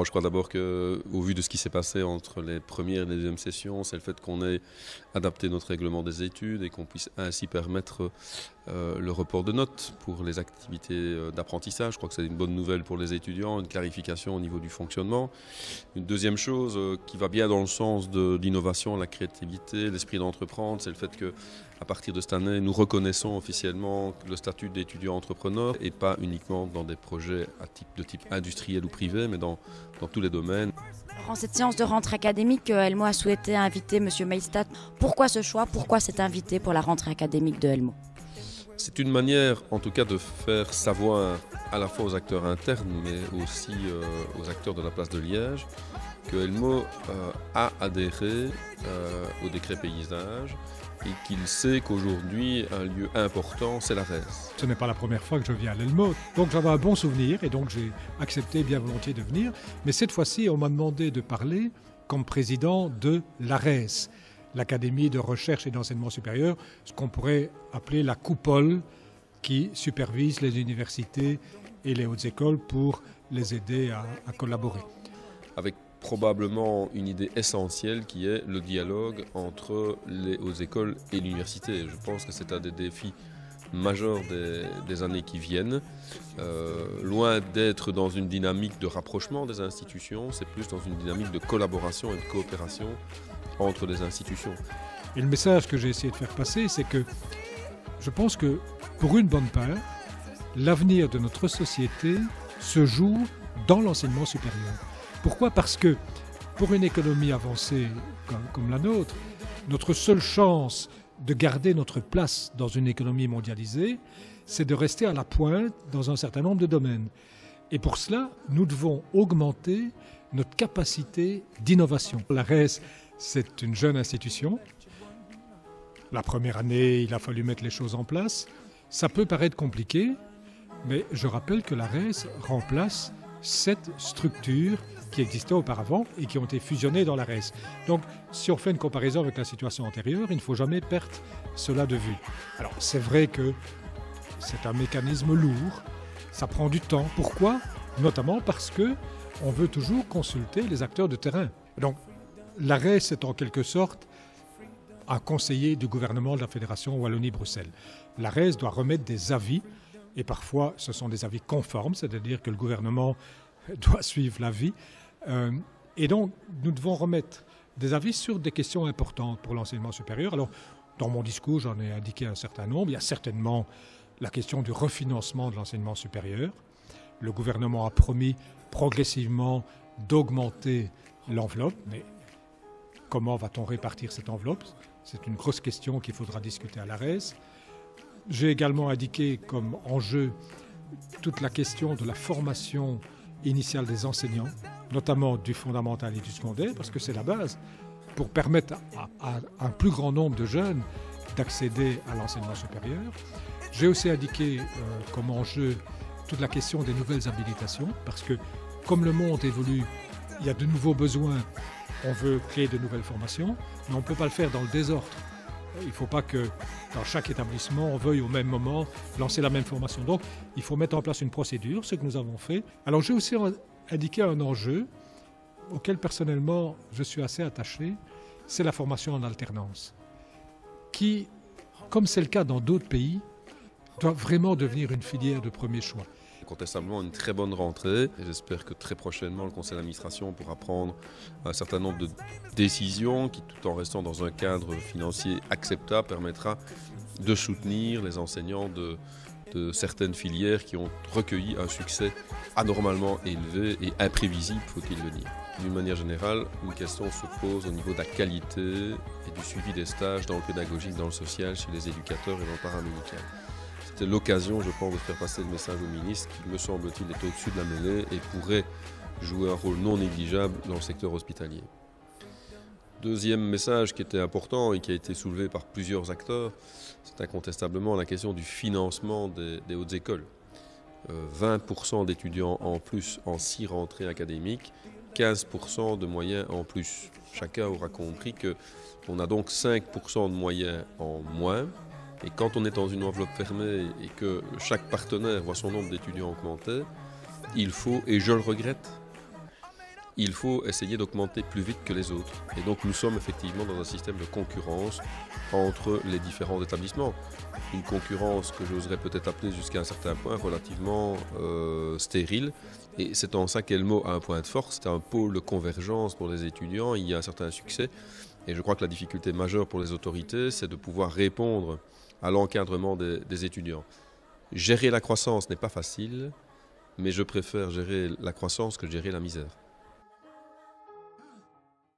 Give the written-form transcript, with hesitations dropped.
Je crois d'abord qu'au vu de ce qui s'est passé entre les premières et les deuxièmes sessions, c'est le fait qu'on ait adapté notre règlement des études et qu'on puisse ainsi permettre le report de notes pour les activités d'apprentissage. Je crois que c'est une bonne nouvelle pour les étudiants, une clarification au niveau du fonctionnement. Une deuxième chose qui va bien dans le sens de l'innovation, la créativité, l'esprit d'entreprendre, c'est le fait qu'à partir de cette année, nous reconnaissons officiellement le statut d'étudiant entrepreneur et pas uniquement dans des projets de type industriel ou privé, mais dans tous les domaines. En cette séance de rentrée académique, Helmo a souhaité inviter M. Maystadt. Pourquoi ce choix? Pourquoi cet invité pour la rentrée académique de Helmo? C'est une manière, en tout cas, de faire savoir à la fois aux acteurs internes, mais aussi aux acteurs de la place de Liège, que Helmo a adhéré au décret paysage et qu'il sait qu'aujourd'hui, un lieu important, c'est la RES. Ce n'est pas la première fois que je viens à l'Helmo, donc j'avais un bon souvenir et donc j'ai accepté bien volontiers de venir. Mais cette fois-ci, on m'a demandé de parler comme président de l'ARES, l'Académie de recherche et d'enseignement supérieur, ce qu'on pourrait appeler la coupole qui supervise les universités et les hautes écoles pour les aider à collaborer. Avec probablement une idée essentielle qui est le dialogue entre les hautes écoles et l'université. Je pense que c'est un des défis majeurs des années qui viennent. Loin d'être dans une dynamique de rapprochement des institutions, c'est plus dans une dynamique de collaboration et de coopération entre les institutions. Et le message que j'ai essayé de faire passer, c'est que je pense que pour une bonne part, l'avenir de notre société se joue dans l'enseignement supérieur. Pourquoi? Parce que pour une économie avancée comme la nôtre, notre seule chance de garder notre place dans une économie mondialisée, c'est de rester à la pointe dans un certain nombre de domaines. Et pour cela, nous devons augmenter notre capacité d'innovation. La RES, c'est une jeune institution. La première année, il a fallu mettre les choses en place. Ça peut paraître compliqué, mais je rappelle que la RES remplace 7 structures qui existaient auparavant et qui ont été fusionnées dans la RES. Donc, si on fait une comparaison avec la situation antérieure, il ne faut jamais perdre cela de vue. Alors, c'est vrai que c'est un mécanisme lourd, ça prend du temps. Pourquoi? Notamment parce qu'on veut toujours consulter les acteurs de terrain. Donc, la RES est en quelque sorte un conseiller du gouvernement de la Fédération Wallonie-Bruxelles. La RES doit remettre des avis, et parfois ce sont des avis conformes, c'est-à-dire que le gouvernement doit suivre l'avis. Et donc, nous devons remettre des avis sur des questions importantes pour l'enseignement supérieur. Alors, dans mon discours, j'en ai indiqué un certain nombre. Il y a certainement la question du refinancement de l'enseignement supérieur. Le gouvernement a promis progressivement d'augmenter l'enveloppe, mais comment va-t-on répartir cette enveloppe? C'est une grosse question qu'il faudra discuter à la RES. J'ai également indiqué comme enjeu toute la question de la formation initiale des enseignants, notamment du fondamental et du secondaire, parce que c'est la base pour permettre à un plus grand nombre de jeunes d'accéder à l'enseignement supérieur. J'ai aussi indiqué comme enjeu toute la question des nouvelles habilitations, parce que comme le monde évolue, il y a de nouveaux besoins, on veut créer de nouvelles formations, mais on ne peut pas le faire dans le désordre. Il ne faut pas que dans chaque établissement, on veuille au même moment lancer la même formation. Donc, il faut mettre en place une procédure, ce que nous avons fait. Alors, j'ai aussi indiqué un enjeu auquel, personnellement, je suis assez attaché, c'est la formation en alternance, qui, comme c'est le cas dans d'autres pays, doit vraiment devenir une filière de premier choix. Incontestablement une très bonne rentrée et j'espère que très prochainement le conseil d'administration pourra prendre un certain nombre de décisions qui, tout en restant dans un cadre financier acceptable, permettra de soutenir les enseignants de certaines filières qui ont recueilli un succès anormalement élevé et imprévisible, faut-il le dire. D'une manière générale, une question se pose au niveau de la qualité et du suivi des stages dans le pédagogique, dans le social, chez les éducateurs et dans le paramédical. C'était l'occasion, je pense, de faire passer le message au ministre qui, me semble-t-il, est au-dessus de la mêlée et pourrait jouer un rôle non négligeable dans le secteur hospitalier. Deuxième message qui était important et qui a été soulevé par plusieurs acteurs, c'est incontestablement la question du financement des hautes écoles. 20% d'étudiants en plus en 6 rentrées académiques, 15% de moyens en plus. Chacun aura compris qu'on a donc 5% de moyens en moins. Et quand on est dans une enveloppe fermée et que chaque partenaire voit son nombre d'étudiants augmenter, il faut, et je le regrette, il faut essayer d'augmenter plus vite que les autres. Et donc nous sommes effectivement dans un système de concurrence entre les différents établissements. Une concurrence que j'oserais peut-être appeler jusqu'à un certain point relativement stérile. Et c'est en ça qu'Elmo a un point de force, c'est un pôle de convergence pour les étudiants, il y a un certain succès. Et je crois que la difficulté majeure pour les autorités, c'est de pouvoir répondre à l'encadrement des étudiants. Gérer la croissance n'est pas facile, mais je préfère gérer la croissance que gérer la misère.